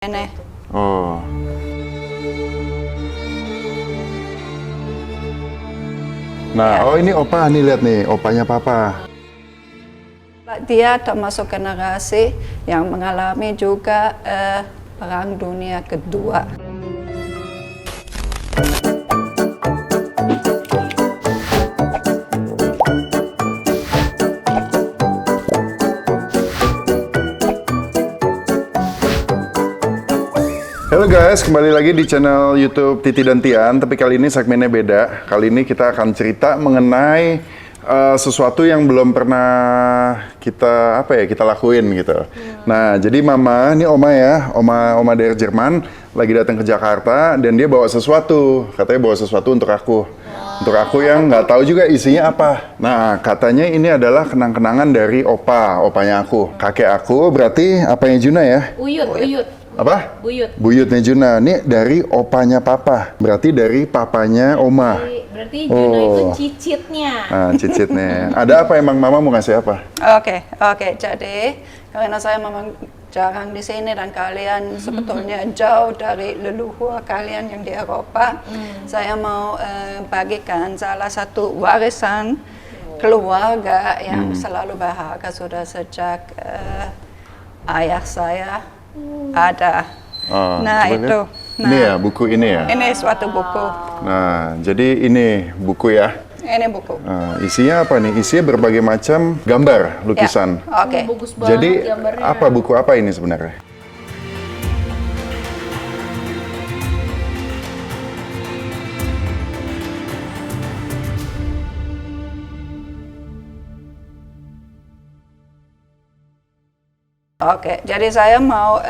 Ini. Oh. Nah, oh ini opa nih, lihat nih, opanya papa. Dia termasuk generasi yang mengalami juga Perang Dunia Kedua. Halo guys, kembali lagi di channel YouTube Titi dan Tian, tapi kali ini segmennya beda. Kali ini kita akan cerita mengenai sesuatu yang belum pernah kita lakuin gitu. Nah, jadi mama, ini oma ya, oma dari Jerman lagi datang ke Jakarta dan dia bawa sesuatu, katanya bawa sesuatu untuk aku. Untuk aku yang nggak tahu juga isinya apa. Nah, katanya ini adalah kenang-kenangan dari opanya aku. Kakek aku berarti apanya Juna ya? Uyut. Apa? Buyut. Buyutnya Juna. Ini dari opanya papa. Berarti dari papanya oma. Berarti Juna itu cicitnya. Nah, cicitnya. Ada apa emang mama mau ngasih apa? Oke. Jadi karena saya memang jarang di sini dan kalian sebetulnya jauh dari leluhur kalian yang di Eropa, saya mau bagikan salah satu warisan keluarga yang selalu berharga sudah sejak ayah saya ada. coba Nah lihat. itu. Ini ya, buku ini ya? Ini suatu buku. Nah, jadi ini buku ya? Ini buku. Nah, isinya apa nih? Isinya berbagai macam gambar, lukisan. Ya, oke. Bagus banget Jadi, gambarnya. apa buku apa ini sebenarnya? Oke, jadi saya mau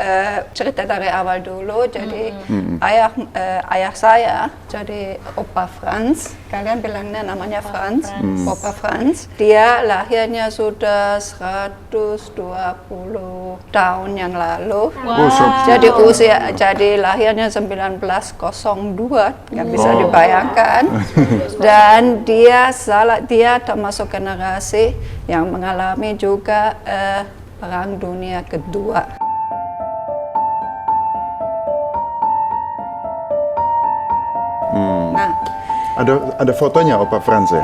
cerita dari awal dulu. Jadi ayah saya, jadi Opa Franz, kalian bilangnya namanya Franz, Opa Franz. Dia lahirnya sudah 120 tahun yang lalu. Wow. Jadi lahirnya 1902, nggak bisa dibayangkan. Dan dia termasuk generasi yang mengalami juga Perang Dunia Kedua. Nah, Ada fotonya Opa Franz ya?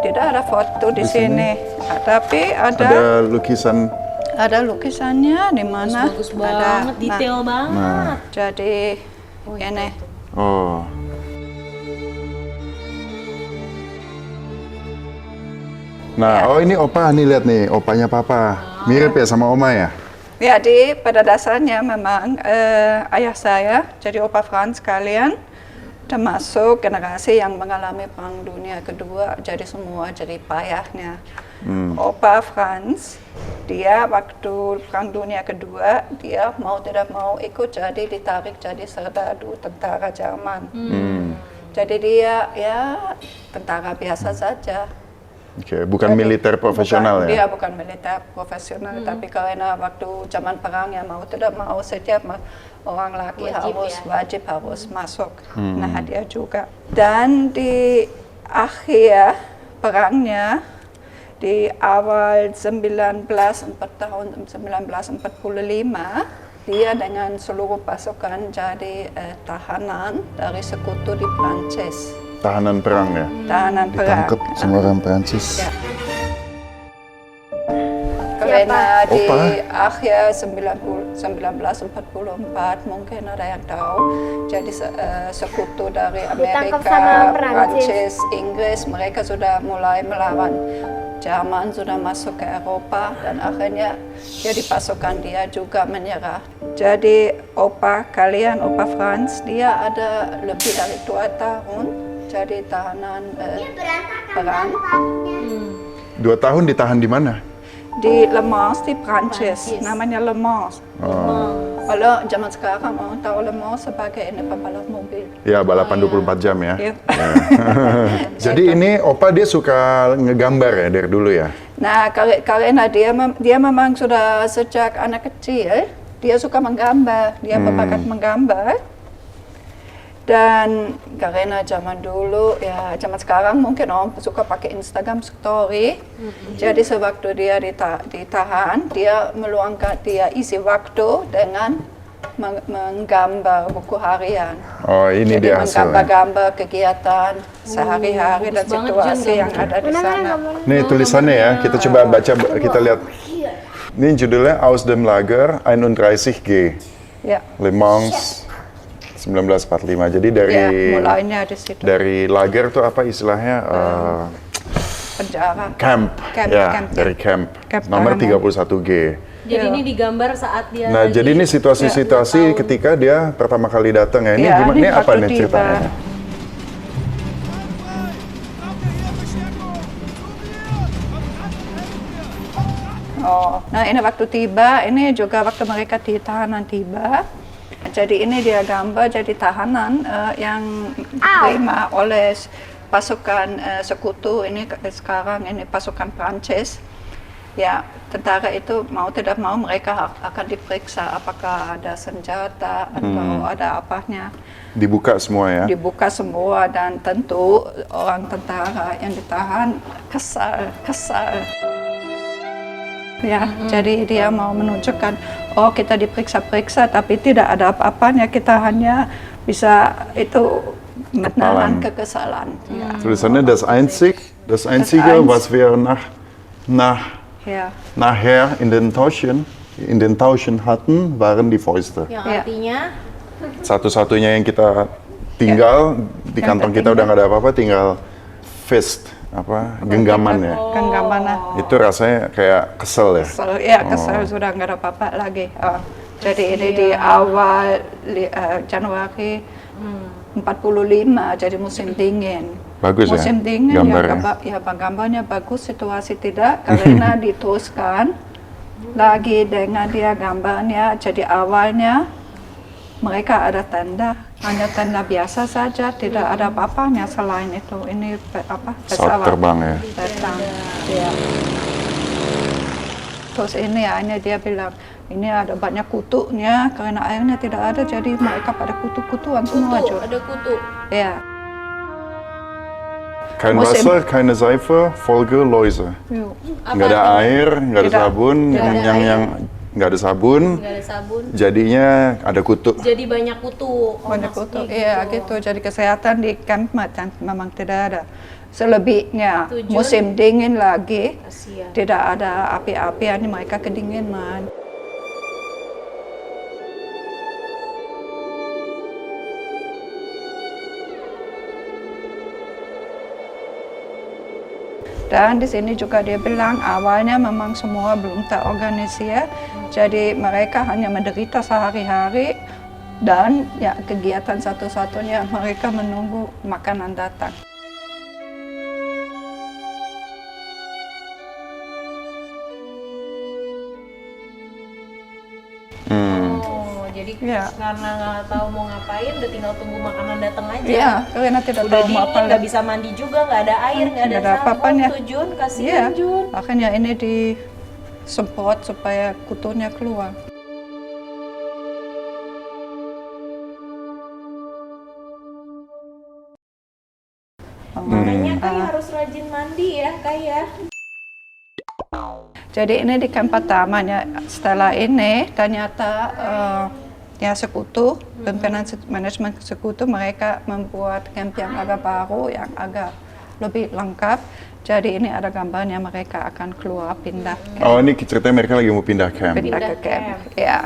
tidak ada foto di sini, tapi Ada lukisan. ada lukisannya di mana? Bagus banget, Nah, detail banget. jadi ini. Oh. Nah, oh ini opa nih, lihat nih, opanya papa. Mirip ya sama oma ya? Jadi pada dasarnya memang ayah saya, jadi Opa Franz kalian, termasuk generasi yang mengalami Perang Dunia Kedua, jadi semua jadi payahnya. Opa Franz, dia waktu Perang Dunia Kedua, dia mau tidak mau ikut jadi ditarik jadi serdadu tentara Jerman. Jadi dia ya tentara biasa saja. Oke, bukan militer profesional ya? Dia bukan militer profesional, tapi karena waktu zaman perang ya mau tidak mau setiap orang laki wajib harus masuk. Nah dia juga. Dan di akhir perangnya, di awal 1945, dia dengan seluruh pasukan jadi tahanan dari sekutu di Prancis. Tahanan perang ya? Tahanan perang. Ditangkap sama orang Prancis. Ya. Karena di Opa. akhir 1944 mungkin ada yang tahu, jadi sekutu dari Ditangkap Amerika, sama Prancis, Inggris, mereka sudah mulai melawan. Jerman sudah masuk ke Eropa dan akhirnya jadi pasukan dia juga menyerah. Jadi Opa Franz, dia ada lebih dari 2 tahun jadi tahanan perang. 2 tahun ditahan di mana? Di Le Mans di Prancis, namanya Le Mans. Kalau zaman sekarang orang tahu Le Mans sebagai ini pembalap mobil. Ya, balapan 24 jam ya. Iya. Jadi ini opa dia suka ngegambar ya dari dulu ya? Nah, karena dia memang sudah sejak anak kecil, dia suka menggambar, dia berbakat menggambar. Dan karena zaman dulu, ya zaman sekarang mungkin orang suka pakai Instagram Story. Jadi sewaktu dia ditahan, dia meluangkan, dia isi waktu dengan menggambar buku harian. Oh, ini Jadi dia hasilnya. menggambar-gambar kegiatan sehari-hari dan bagus banget, situasi Jun, yang ada di sana. Nih tulisannya ya, kita coba baca, kita lihat. Ini judulnya Aus dem Lager 31G, Ya, Le Mans 1945. Jadi dari ya, mulainya di situ. dari lager tuh apa istilahnya? Penjara. Camp. Camp, Ya, camp, dari camp. Camp Nomor tahanan. 31G. Jadi Iya. ini digambar saat dia Nah, lagi jadi ini situasi-situasi ketika dia pertama kali datang ya. Ini Ya, gimana? ini Ini apa waktu nih tiba. ceritanya? Oh, nah ini waktu tiba, ini juga waktu mereka di tahanan tiba. Jadi ini dia gambar jadi tahanan yang diterima oleh pasukan sekutu. Ini sekarang ini pasukan Prancis. Ya, tentara itu mau tidak mau mereka akan diperiksa apakah ada senjata atau ada apanya. Dibuka semua ya. Dibuka semua dan tentu orang tentara yang ditahan kesal. Ya, jadi dia mau menunjukkan, oh kita diperiksa-periksa tapi tidak ada apa-apanya, kita hanya bisa itu menahan kekesalan. Ya. Tulisannya das Einzige, was wir Ya. nachher in den Tauschen hatten, waren die Fäuste. yang Ya. artinya Satu-satunya yang kita tinggal di Yang kantong kita udah nggak ada apa-apa, tinggal fist, genggaman ya. Genggamannya. Itu rasanya kayak kesel ya. Kesal sudah nggak ada apa-apa lagi. Jadi ini di awal Januari 45, jadi musim dingin. Bagus ya Musim dingin gambarnya. gambarnya bagus, situasi tidak karena diteruskan lagi dengan dia gambarnya. Jadi awalnya mereka ada tenda, hanya tenda biasa saja, tidak ada apa-apanya selain itu. Ini Pesawat terbang ya. datang. Ya. Terus ini hanya dia bilang, ini ada banyak kutunya karena airnya tidak ada, jadi mereka pada kutu-kutuan semua kutu, juga. ada kutu. Ya. Kein Musim. Wasser, keine Seife, Folge Läuse. Yuk. Nggak ada air, nggak ada Tidak. sabun, Nggak ada air. yang nggak ada sabun, Nggak ada sabun. jadinya ada kutu. Jadi banyak kutu. Oh, Banyak maksudnya kutu, iya gitu. Jadi kesehatan di camp memang tidak ada. Selebihnya Tujuan? musim dingin lagi, Kasihan. tidak ada api-apian, mereka kedinginan. Dan di sini juga dia bilang awalnya memang semua belum terorganisir, jadi mereka hanya menderita sehari-hari dan ya kegiatan satu-satunya mereka menunggu makanan datang. Oh, jadi Iya. karena nggak tahu mau ngapain, udah tinggal tunggu makanan datang aja. Iya, karena tidak Udah tahu mau dingin, apa nggak bisa mandi juga, nggak ada air, nggak ada Nggak ada sabun apa-apanya. tuh Jun, Iya, kasihan Jun. makanya ini disemprot supaya kutunya keluar. Makanya kayak harus rajin mandi ya, kayak. Jadi ini di camp pertamanya. Setelah ini ternyata ya sekutu, pimpinan manajemen sekutu mereka membuat camp yang agak baru, yang agak lebih lengkap. Jadi ini ada gambarnya mereka akan keluar pindah camp. Oh, ini ceritanya mereka lagi mau pindah camp. Pindah ke Pindah camp. camp. Ya.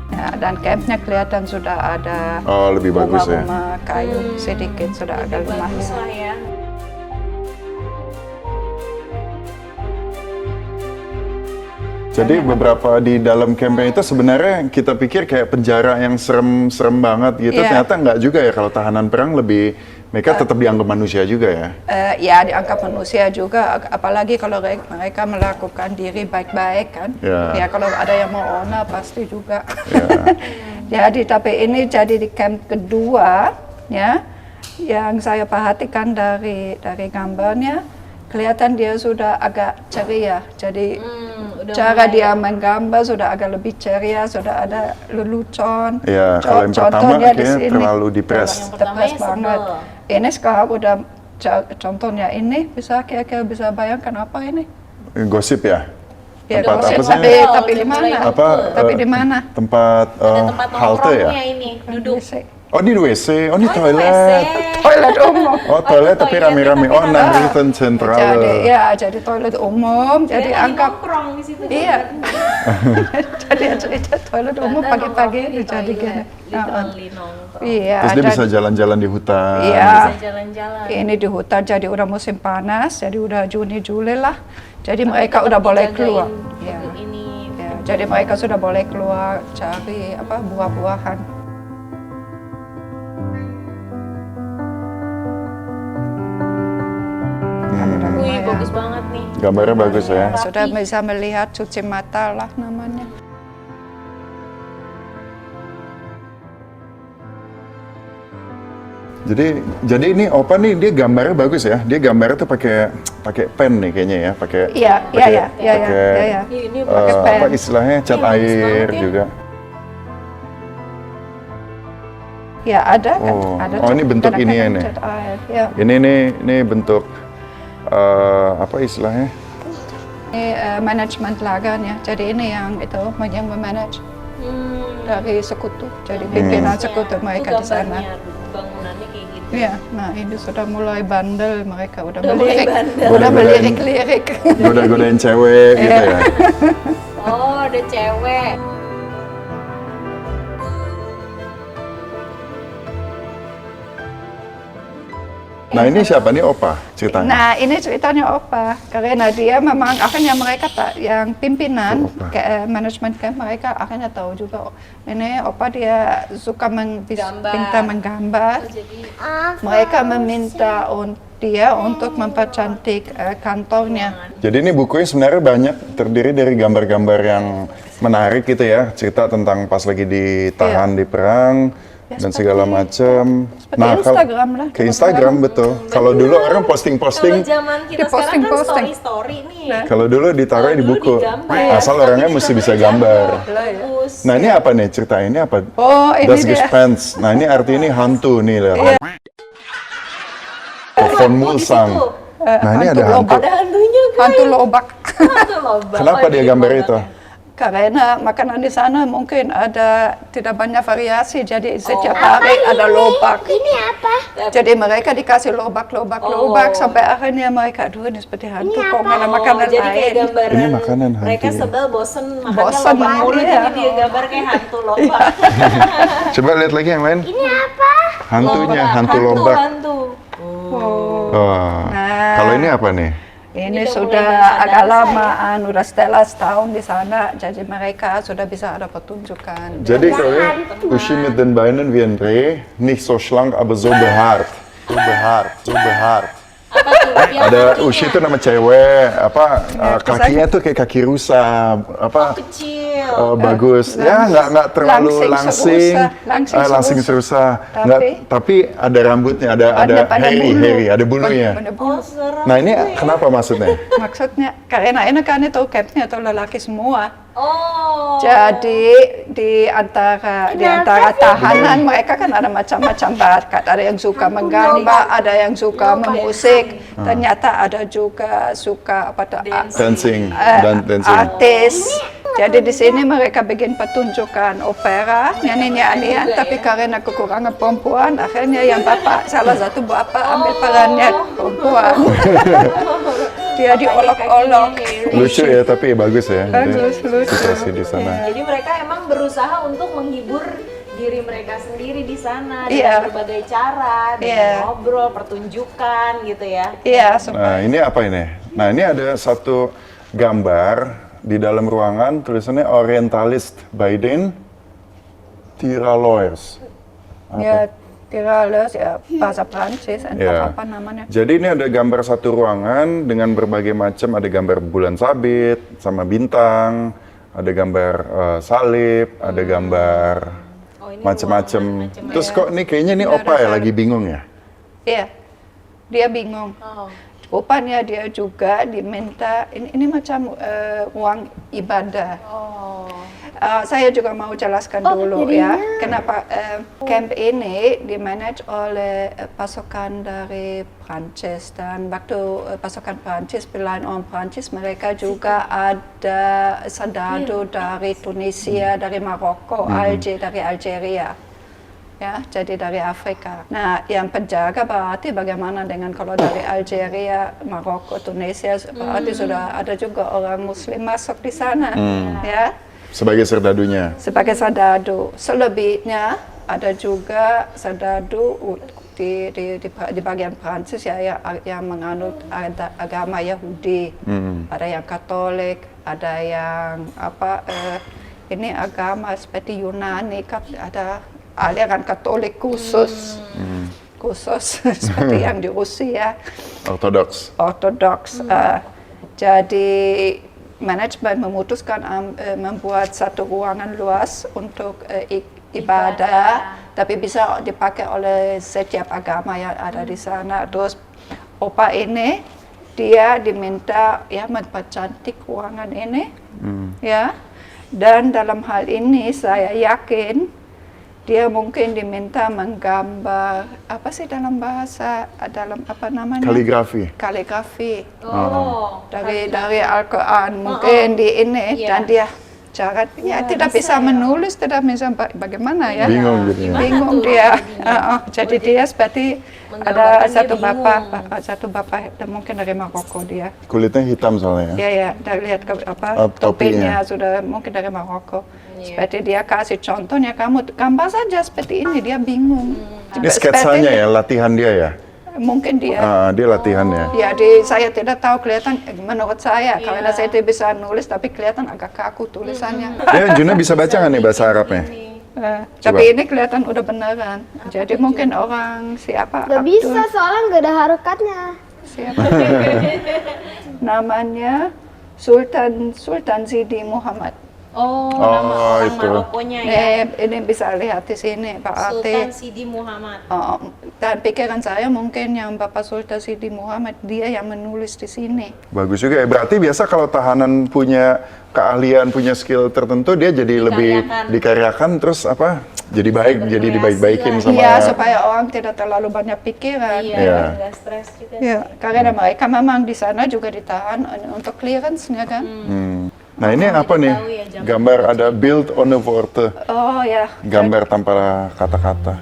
Ya, dan campnya kelihatan sudah ada Oh, lebih bagus ya. rumah-rumah kayu sedikit, sudah ada Lebih bagus rumahnya. lah ya. Jadi beberapa di dalam campnya itu sebenarnya kita pikir kayak penjara yang serem banget gitu. Iya. Ternyata nggak juga ya, kalau tahanan perang lebih mereka tetap dianggap manusia juga ya. Ya dianggap manusia juga, apalagi kalau mereka melakukan diri baik-baik kan. Ya. Ya kalau ada yang mau ona pasti juga. Jadi tapi ini jadi di camp kedua ya, yang saya perhatikan dari gambarnya kelihatan dia sudah agak ceria. Jadi Udah cara mulai. dia menggambar sudah agak lebih ceria, sudah ada lelucon. Ya, kalau yang pertama Contohnya di kayaknya sini. terlalu depres. Yang pertama Depres ya banget. sebel. Ini sekarang udah Contohnya ini bisa kira-kira bisa bayangkan apa ini? Gosip ya? Ya, Tempat gosip, apa sih? tapi di mana? Apa? Tapi di mana? Tempat Ada tempat halte ya? nongkrongnya ini, duduk. Oh di WC, oh di Oh, itu toilet. WC. Toilet umum. Oh toilet itu tapi toilet, rame-rame. tapi Oh rame. Nangrichten Central. Jadi toilet umum. Jadi Lagi anggap nongkrong di situ. iya. Jadi cerita toilet umum Ternyata pagi-pagi nongkrongnya di jadi gini. toilet, literally nongkrong. Iya. Terus dia dan- bisa jalan-jalan di hutan. Iya. Bisa jalan-jalan. Ini di hutan jadi udah musim panas, jadi udah Juni Juli lah. Jadi Tapi mereka tetap udah boleh dijagain keluar. Ya. ini. Ya, jadi mereka sudah boleh keluar cari buah-buahan. Wih, bagus banget nih. Gambarnya bagus ya. Rapi. Sudah bisa melihat cuci mata lah namanya. Jadi ini Opa nih dia gambarnya bagus ya. Dia gambarnya tuh pakai pen nih kayaknya ya, pakai Iya. Ini pakai pen. apa istilahnya cat Iya, bagus air banget ya. juga. Ya ada kan? Oh. Ada Oh, ini bentuk kadang-kadang ini ya, nih? cat air. Ya. Ini bentuk apa istilahnya? Ini manajemen lagarnya. Jadi ini yang memanage dari sekutu. Jadi pimpinan sekutu mereka di sana. Bangunannya kayak gitu. Iya, nah ini sudah mulai bandel mereka udah Udah mulai melirik, bandel. udah melirik-lirik. Goda-godain cewek gitu Iya. ya. Oh, ada cewek. Nah ini siapa nih Opa ceritanya? Nah ini ceritanya Opa, karena dia memang akhirnya mereka yang pimpinan Opa. manajemen camp mereka akhirnya tahu juga ini Opa dia suka Gambar. pintar menggambar. Jadi Mereka meminta dia untuk mempercantik kantornya. Jadi ini bukunya sebenarnya banyak terdiri dari gambar-gambar yang menarik gitu ya, cerita tentang pas lagi ditahan di perang Ya, dan seperti- segala macam. seperti Instagram lah. Ke Instagram betul. Kalau dulu orang kalau posting-posting, zaman kita Di sekarang kan posting-posting. story nih. Nah. kalau dulu ditaruh di Kalau dulu buku. digambar. Asal Tapi orangnya di mesti bisa gambar gambar. Bagus. Nah ini apa nih cerita ini apa? Oh ini Das dia. Gespenst. Nah ini arti ini hantu nih lihat. Von Mulsang. situ. Nah ini ada Hantu hantu. Ada hantunya guys. Hantu lobak. Hantu lobak. Kenapa Oh, dia ini gambar lobak itu? ya. Karena makanan di sana mungkin ada tidak banyak variasi, jadi setiap hari ada lobak. Ini apa? Jadi mereka dikasih lobak sampai akhirnya mereka, aduh ini seperti hantu kok nggak ada makanan jadi kayak lain. gambaran Ini makanan hantu. mereka sebel bosen makannya Bosen, lobak mulu iya. jadi dia gambar kayak hantu lobak. Coba lihat lagi yang lain. Ini apa? Hantunya, hantu lobak. Hantu. Oh. Nah. Kalau ini apa nih? Ini udah sudah mulai bahasa agak dansa lamaan, udah setelah setahun di sana, jadi mereka sudah bisa ada pertunjukan. Jadi kalau ya, Uschi mit den Beinen wie ein Reh, nicht so schlank, aber so behaart. So behaart, so behaart. Apa tuh? Yang Ada kakinya Uschi itu nama cewek, kakinya tuh kayak kaki rusa, kecil. bagus. Ya nggak terlalu langsing langsing, serusa. langsing serusa. Tapi- Nggak, tapi ada rambutnya, ada hairy, ada bulunya. Ada bulu. Oh, serem. Nah ini kenapa maksudnya? Maksudnya, karena ini kan itu campnya itu lelaki semua. Oh. Jadi di antara tahanan mereka kan ada macam-macam bakat. Ada yang suka menggambar, ada yang suka memusik. Ternyata ada juga suka apa tuh, Dancing dan dancing. artis. Jadi di sini mereka bikin pertunjukan opera, nyanyi-nyanyian, tapi karena kekurangan perempuan, akhirnya yang salah satu bapak ambil perannya perempuan. Dia diolok-olok. Lucu ya, tapi bagus ya. Bagus, lucu. Situasi di sana. Jadi mereka emang berusaha untuk menghibur diri mereka sendiri di sana Iya. dengan berbagai cara, dengan Iya. ngobrol, pertunjukan gitu ya. Iya, Nah ini apa ini? Nah ini ada satu gambar di dalam ruangan tulisannya Orientalist by den Tiraloers. ya Tirales ya bahasa Prancis, entah Ya. apa namanya. Jadi ini ada gambar satu ruangan dengan berbagai macam, ada gambar bulan sabit sama bintang, ada gambar salib, ada gambar Oh, ini macam-macam. ruangan, Terus kok nih kayaknya nih Ini Opa ada ya lagi bingung ya? Iya, dia bingung. Oh. Rupanya dia juga diminta, ini macam ruang ibadah. Oh. Saya juga mau jelaskan dulu ya, kenapa camp ini dimanage oleh pasukan dari Prancis, dan waktu pasukan Prancis, pilihan orang Prancis, mereka juga ada serdadu dari Tunisia, dari Maroko, Alger, dari Algeria. Ya, jadi dari Afrika. Nah, yang penjaga berarti bagaimana dengan kalau dari Algeria, Maroko, Tunisia, berarti sudah ada juga orang Muslim masuk di sana, ya. Sebagai serdadunya. Sebagai serdadu. Selebihnya ada juga serdadu di bagian Prancis ya, yang menganut agama Yahudi. Ada yang Katolik, ada yang ini agama seperti Yunani, ada aliran Katolik khusus, seperti yang di Rusia. Ortodoks. Jadi manajemen memutuskan membuat satu ruangan luas untuk ibadah, tapi bisa dipakai oleh setiap agama yang ada di sana. Terus opa ini dia diminta ya mempercantik ruangan ini, ya. Dan dalam hal ini saya yakin dia mungkin diminta menggambar apa sih dalam apa namanya? Kaligrafi. Dari Al-Quran mungkin di ini, dan dia tidak bisa menulis, tidak bisa bagaimana ya? Bingung dia. Jadi dia seperti ada satu bapak mungkin dari Maroko dia. Kulitnya hitam soalnya. Ya, dari lihat topinya sudah mungkin dari Maroko. Seperti dia kasih contohnya, kamu gambar saja seperti ini, dia bingung. Ini sketsanya ya, latihan dia ya? Mungkin dia. Dia latihannya. Ya, saya tidak tahu, kelihatan menurut saya, karena saya tidak bisa nulis, tapi kelihatan agak kaku tulisannya. Juna bisa baca nggak nih bahasa Arabnya? Tapi ini kelihatan udah beneran. Jadi mungkin orang siapa? Gak bisa, soalnya nggak ada harokatnya. Siapa? Namanya Sultan Sidi Muhammad. Nama orang itu. Marokonya ya. Ini bisa lihat di sini, Pak Ate. Sultan Sidi Muhammad. Dan pikiran saya mungkin yang Bapak Sultan Sidi Muhammad, dia yang menulis di sini. Bagus juga ya. Berarti biasa kalau tahanan punya keahlian, punya skill tertentu, dia jadi lebih dikaryakan, terus jadi baik, jadi dibaik-baikin sama. Iya, supaya orang tidak terlalu banyak pikiran. Iya, nggak stres juga sih. Ya, karena mereka memang di sana juga ditahan untuk clearance-nya kan. Nah ini apa nih? Gambar ada build on a worte. Oh ya. Gambar tanpa kata-kata.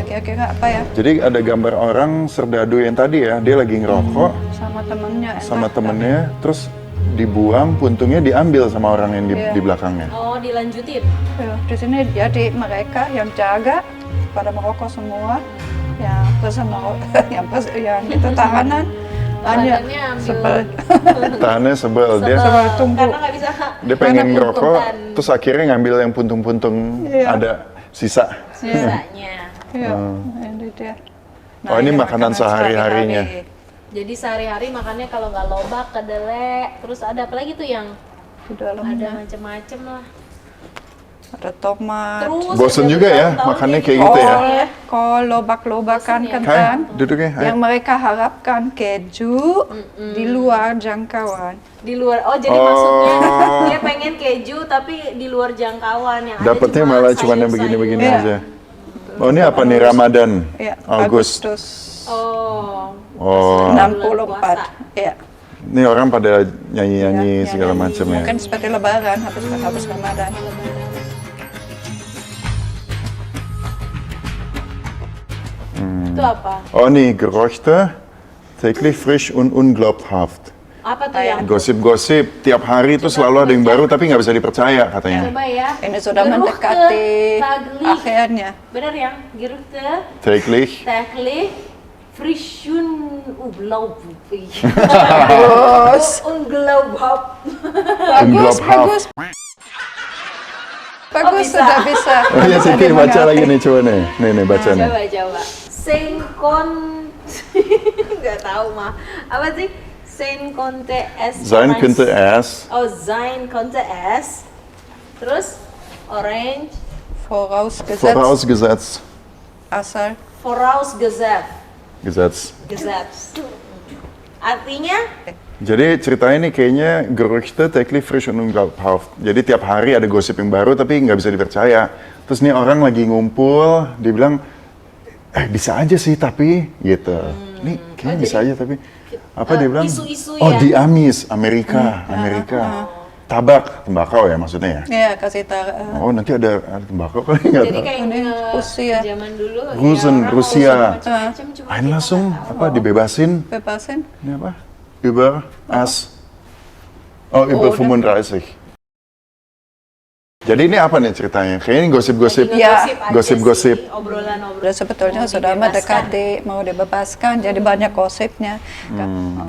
Kira-kira apa ya? Jadi ada gambar orang serdadu yang tadi ya, dia lagi ngerokok Sama temennya. sama temennya, terus dibuang, puntungnya diambil sama orang yang di belakangnya. Oh, dilanjutin. Ya, di sini jadi mereka yang jaga pada merokok semua, yang yang itu tahanan. Hanya sebel. Tahannya sebel, dia tunggu. Karena nggak bisa. dia pengen ngerokok, terus akhirnya ngambil yang puntung-puntung ada sisa. Sisanya. Iya, ini dia. Oh ini makanan sehari-harinya. Jadi sehari-hari makannya kalau nggak lobak, kedelai, terus ada apa lagi tuh yang Di dalamnya ada macem-macem lah. ada tomat. Terus Bosen aja juga ya, bertahun-tahun makannya kayak kayak gitu ya. Kol, lobak-lobakan Bosen ya? kentang. Duduknya. Yang mereka harapkan keju di luar jangkauan. di luar. Oh, jadi maksudnya dia pengen keju tapi di luar jangkauan yang Dapatnya ada malah cuma yang begini-begini Iya. aja. Oh ini apa nih, Ramadan? Ya, Agustus. Oh. Oh, 64. Ya. ini orang pada nyanyi-nyanyi Ya, segala nyanyi. macam ya. Mungkin seperti lebaran, habis Ramadan. Itu apa? Oh nih, Gerüchte, täglich frisch und unglaubhaft. Apa tuh yang? Gosip-gosip, tiap hari itu selalu ada yang baru tapi nggak bisa dipercaya katanya. Coba ya. Ini sudah Gerüchte, mendekati täglich. akhirnya. Bener yang Gerüchte, Täglich, täglich, frisch und unglaublich. Bagus. Unglaubhaft. Bagus. Bagus, bisa? sudah bisa. Oh iya, Siti baca dimengerti. lagi nih, coba nih. Nih, baca nih. Coba. Senkon, nggak tahu mah. Apa sih? Sein konnte es. Sein könnte es. Oh, sein konnte es. Terus orange, Vorausgesetzt. Asal. vorausgesetzt. Gesetz. Gesetzt. Artinya Jadi ceritanya ini kayaknya Gerüchte täglich frisch und unglaubhaft. Jadi tiap hari ada gosip yang baru tapi nggak bisa dipercaya. Terus nih orang lagi ngumpul, dia bilang, bisa aja sih tapi gitu. Nih kayaknya bisa aja tapi apa dia bilang? isu-isu Oh ya? di Amis, Amerika. Tabak, tembakau ya maksudnya ya? Iya, kasih tahu. Oh nanti ada tembakau kali nggak jadi tahu. kayak Ini Rusia. zaman dulu Rusen, orang Rusia. mau macam-macam, cuma Ain kita langsung nggak tahu. apa dibebasin? Bebasin. Ini apa? Über as. Oh, über 35. Jadi ini apa nih ceritanya? Kayaknya ini gosip-gosip. Lagi Ya, ngegosip aja gosip-gosip. sih, obrolan-obrolan. Udah sebetulnya Mau sudah dibebaskan. mendekati mau dibebaskan, jadi banyak gosipnya.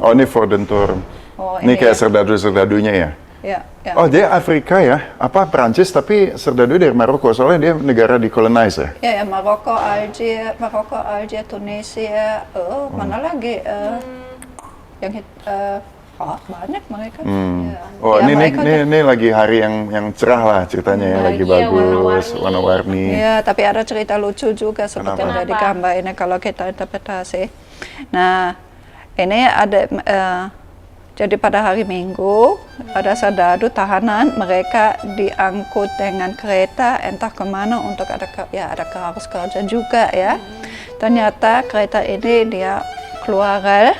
Oh ini for den Turm. Oh, Ini ini kayak ya. serdadu-serdadunya ya? Ya, ya. Oh dia Afrika ya? Apa Prancis tapi serdadu dari Maroko soalnya dia negara dikolonize ya? Ya, ya, Maroko, Algier, Tunisia, mana lagi? Yang banyak mereka. Ya. Oh Ya, ini mereka ini lagi hari yang cerah lah ceritanya ya, lagi Bahagia, bagus, warna-warni. warna-warni. Ya, tapi ada cerita lucu juga seperti Kenapa? yang ada di gambar ini kalau kita interpretasi. Nah, ini ada jadi pada hari Minggu ada serdadu tahanan mereka diangkut dengan kereta entah kemana untuk ada harus kerja juga ya. Ternyata kereta ini dia keluar rel.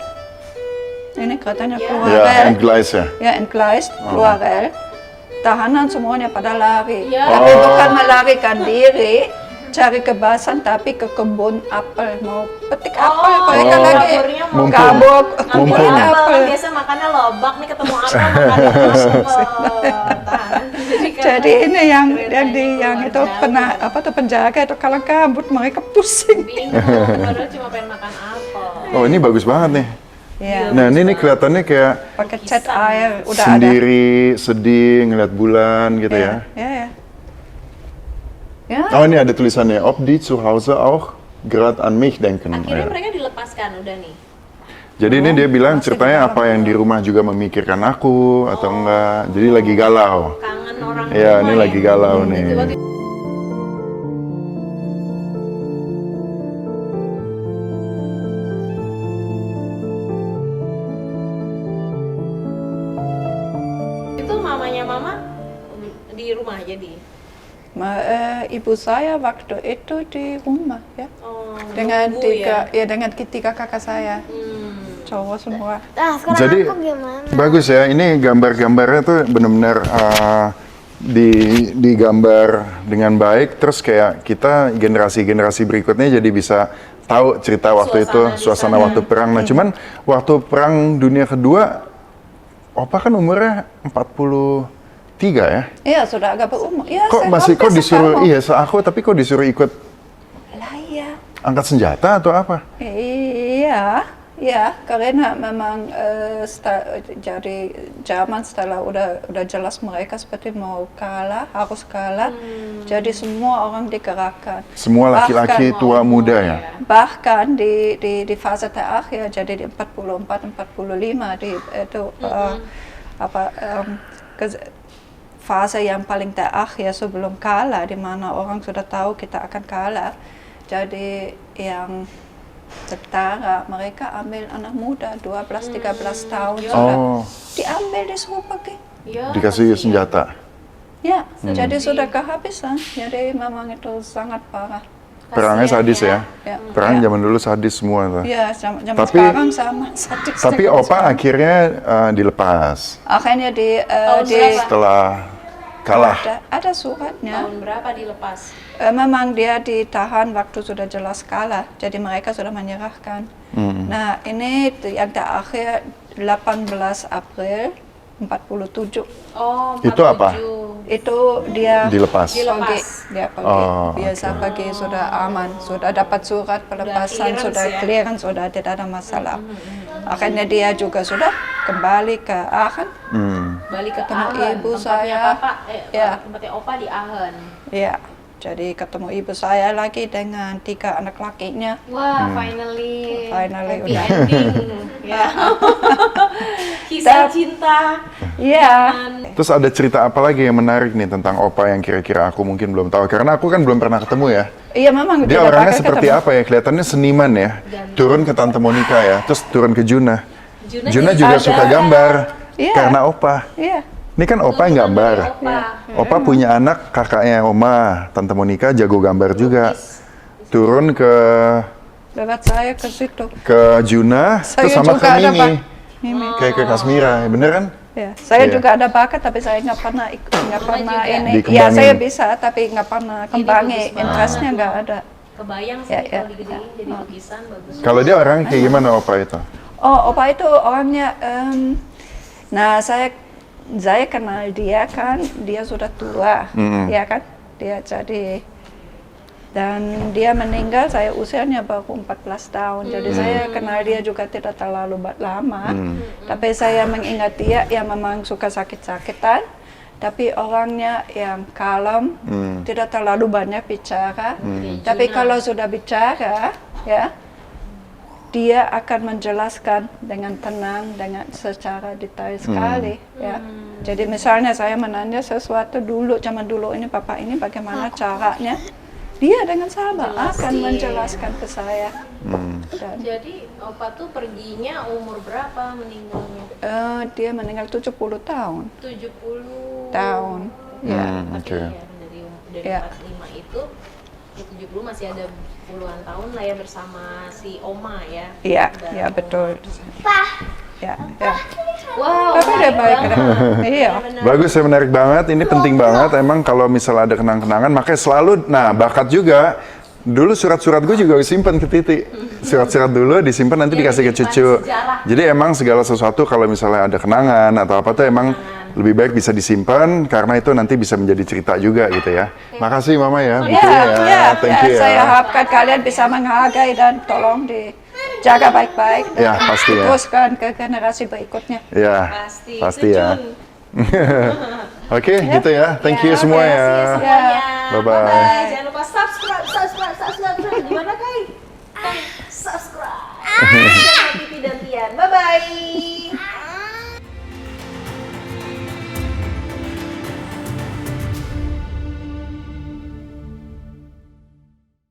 Ini keretanya keluar Ya, rel. entgleis ya. Ya, entgleist, keluar rel. Tahanan semuanya pada lari. Ya. Tapi bukan melarikan diri, cari kebasan, tapi ke kebun apel. Mau petik apel, mereka lagi kaburnya mau kabur, Mumpung. kebun apel. Biasa makannya lobak nih ketemu apa makannya apel. Jadi ini yang keretanya itu keluar pernah jauh. penjaga itu kalau kabut mereka pusing. Bingung, padahal cuma pengen makan apel. Oh ini bagus banget nih. Ya, Nah ini kelihatannya kayak pakai cat air udah sendiri, sedih, ngeliat bulan gitu ada. ya. Ya, ya. Ya. Oh ini ada tulisannya, ob die zu Hause auch grad an mich denken. Akhirnya Ya. mereka dilepaskan udah nih. Jadi ini dia bilang masih ceritanya di dalam apa yang di rumah juga memikirkan aku atau enggak. Jadi lagi galau. Kangen orang Iya rumah ini ya. lagi galau nih. Tiba-tiba itu mamanya mama di rumah jadi. Ibu saya waktu itu di rumah ya. Oh, Dengan nunggu dengan tiga kakak saya. Cowok semua. Nah, sekarang Jadi aku gimana? bagus ya. Ini gambar-gambarnya tuh benar-benar digambar dengan baik. Terus kayak kita generasi-generasi berikutnya jadi bisa tahu cerita waktu itu, Suasana di suasana sana. waktu perang. Nah cuman waktu perang dunia kedua, Opa kan umurnya 43 ya? Iya, sudah agak berumur. Ya, Kok saya masih hampir disuruh, setahun. iya seaku tapi kok disuruh ikut Lah iya. angkat senjata atau apa? Iya, ya, karena memang jadi zaman setelah udah jelas mereka seperti mau kalah, harus kalah. Jadi semua orang digerakkan. Semua laki-laki Bahkan- tua muda ya? Bahkan di fase terakhir, jadi di 44, 45 itu fase yang paling terakhir sebelum kalah, di mana orang sudah tahu kita akan kalah. Jadi yang tentara mereka ambil anak muda 12-13 tahun sudah Oh, diambil disuruh pergi. Ya, dikasih kasihan. senjata. Ya, jadi sudah kehabisan. Jadi memang itu sangat parah. Perangnya Kasihan sadis ya? Ya. Perang Ya. zaman dulu sadis semua tuh. Ya, zaman Tapi- sekarang sama. sadis Tapi juga Opa sekarang. akhirnya dilepas Akhirnya Tahun di berapa? setelah kalah. ada suratnya. Tahun berapa dilepas? Memang dia ditahan waktu sudah jelas kalah, jadi mereka sudah menyerahkan. Nah, ini yang terakhir 18 April 47. Oh, Itu apa? 47. Itu dia Dilepas. pergi, dia pergi. Oh, Biasa pergi sudah aman, sudah dapat surat pelepasan, clearance sudah ya? clearance, sudah tidak ada masalah. Akhirnya dia juga sudah kembali ke Aachen. Balik ke Ketemu Aachen, ibu tempatnya saya. Papa, Ya. tempatnya Opa di Aachen. Ya, jadi ketemu ibu saya lagi dengan 3 anak lakinya. Wah, finally Finally, happy udah. ending. Ya. Kisah cinta. Iya. Terus ada cerita apa lagi yang menarik nih tentang Opa yang kira-kira aku mungkin belum tahu? Karena aku kan belum pernah ketemu ya. Iya, memang Dia tidak orangnya pakai seperti ketemu. apa ya? Kelihatannya seniman ya. Turun ke Tante Monica ya, terus turun ke Juna. Juna jadi juga ada. suka gambar Iya. karena Opa. Iya. Ini kan Opa yang gambar. Opa. Opa punya anak, kakaknya Oma, Tante Monica jago gambar juga. Turun ke Lewat saya ke situ. Juna, terus Saya sama ke juga ada, Mimi. Pak. Mimi. Kayak ke Kasmira, bener kan? Ya, saya Iya. juga ada bakat tapi saya nggak pernah nggak pernah juga. ini. Dikembangin. Ya saya bisa tapi nggak pernah kembangin. bagus banget. Interestnya nggak ada. Kebayang sih Ya, ya, kalau digedein jadi lukisan bagus. Kalau dia orang kayak gimana Opa itu? Oh, Opa itu orangnya. Nah saya kenal dia kan, dia sudah tua, ya kan? Dia jadi dan dia meninggal saya usianya baru 14 tahun. Jadi saya kenal dia juga tidak terlalu lama. Tapi saya mengingat dia yang memang suka sakit-sakitan. Tapi orangnya yang kalem, tidak terlalu banyak bicara. Tapi kalau sudah bicara, ya, dia akan menjelaskan dengan tenang, dengan secara detail sekali. Ya. Jadi misalnya saya menanya sesuatu dulu, zaman dulu ini Bapak ini bagaimana caranya, dia dengan sabar akan menjelaskan ke saya. Dan, Jadi Opa tuh perginya umur berapa meninggalnya? dia meninggal 70 tahun. 70 Tahun. Ya. Oke. Ya, dari Ya. 45 itu ke 70 masih ada puluhan tahun lah ya bersama si Oma ya. Iya, Dan- ya betul. Ya, ya. Wow, Tapi dia baik. banget. Iya. Benar. Bagus ya, menarik banget. Ini penting banget. Emang kalau misalnya ada kenang-kenangan, makanya selalu, nah bakat juga. Dulu surat-surat gue juga simpan ke Titi. Surat-surat dulu disimpan nanti Ya, dikasih ke disimpan cucu. sejarah. Jadi emang segala sesuatu kalau misalnya ada kenangan atau apa tuh emang lebih baik bisa disimpan karena itu nanti bisa menjadi cerita juga gitu ya. Makasih Mama ya, Ya, bukunya ya. ya, Thank you saya ya. harapkan kalian bisa menghargai dan tolong dijaga baik-baik dan Ya, pasti ya. diteruskan ke generasi berikutnya. Ya, Pasti, pasti ya. Cucun. Oke, gitu ya. Thank you Ya, semua terima ya. kasih semuanya. Bye-bye. Bye-bye. Jangan lupa subscribe. Gimana Kai? Subscribe. Channel Titi dan Tian. Bye-bye.